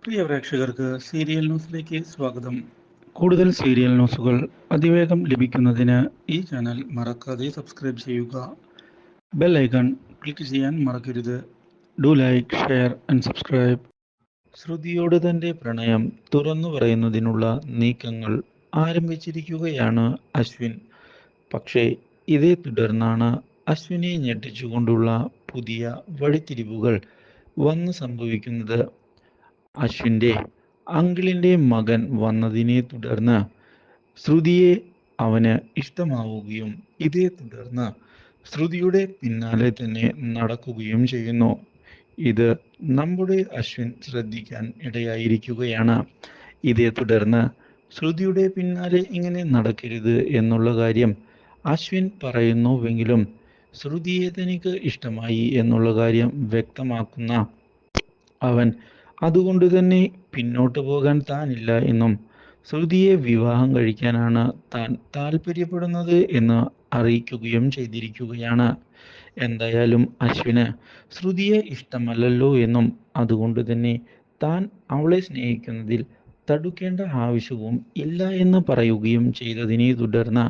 പ്രിയ പ്രേക്ഷകർക്ക് സീരിയൽ ന്യൂസിലേക്ക് സ്വാഗതം. കൂടുതൽ സീരിയൽ ന്യൂസുകൾ അതിവേഗം ലഭിക്കുന്നതിന് ഈ ചാനൽ മറക്കാതെ സബ്സ്ക്രൈബ് ചെയ്യുക. ബെൽ ഐക്കൺ ക്ലിക്ക് ചെയ്യാൻ മറക്കരുത്. Do like, share and subscribe. ശ്രുതിയോട് തന്റെ പ്രണയം തുറന്നു പറയുന്നതിനുള്ള നീക്കങ്ങൾ ആരംഭിച്ചിരിക്കുകയാണ് അശ്വിൻ. പക്ഷേ ഇതേ തുടർന്നാണ് അശ്വിനെ ഞെട്ടിച്ചുകൊണ്ടുള്ള പുതിയ വഴിത്തിരിവുകൾ വന്ന് സംഭവിക്കുന്നത്. അശ്വിൻ്റെ അങ്കിളിൻ്റെ മകൻ വന്നതിനെ തുടർന്ന് ശ്രുതിയെ അവന് ഇഷ്ടമാവുകയും ഇതേ തുടർന്ന് ശ്രുതിയുടെ പിന്നാലെ തന്നെ നടക്കുകയും ചെയ്യുന്നു. ഇത് നമ്മുടെ അശ്വിൻ ശ്രദ്ധിക്കാൻ ഇടയായിരിക്കുകയാണ്. ഇതേ തുടർന്ന് ശ്രുതിയുടെ പിന്നാലെ ഇങ്ങനെ നടക്കരുത് എന്നുള്ള കാര്യം അശ്വിൻ പറയുന്നുവെങ്കിലും ശ്രുതിയെ തനിക്ക് ഇഷ്ടമായി എന്നുള്ള കാര്യം വ്യക്തമാക്കുന്ന അവൻ അതുകൊണ്ട് തന്നെ പിന്നോട്ട് പോകാൻ താനില്ല എന്നും ശ്രുതിയെ വിവാഹം കഴിക്കാനാണ് താൻ താല്പര്യപ്പെടുന്നത് എന്ന് അറിയിക്കുകയും ചെയ്തിരിക്കുകയാണ്. എന്തായാലും അശ്വിന് ശ്രുതിയെ ഇഷ്ടമല്ലല്ലോ എന്നും അതുകൊണ്ട് തന്നെ താൻ അവളെ സ്നേഹിക്കുന്നതിൽ തടുക്കേണ്ട ആവശ്യവും ഇല്ല എന്ന് പറയുകയും ചെയ്തതിനെ തുടർന്ന്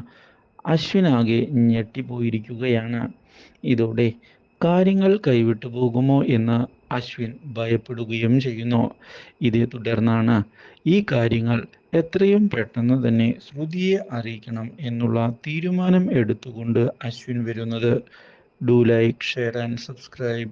അശ്വിനാകെ ഞെട്ടിപ്പോയിരിക്കുകയാണ്. ഇതോടെ കാര്യങ്ങൾ കൈവിട്ടു പോകുമോ എന്ന് അശ്വിൻ ഭയപ്പെടുകയും ചെയ്യുന്നു. ഇതേ തുടർന്നാണ് ഈ കാര്യങ്ങൾ എത്രയും പെട്ടെന്ന് തന്നെ ശ്രുതിയെ അറിയിക്കണം എന്നുള്ള തീരുമാനം എടുത്തുകൊണ്ട് അശ്വിൻ വരുന്നത്. Do like, share and subscribe.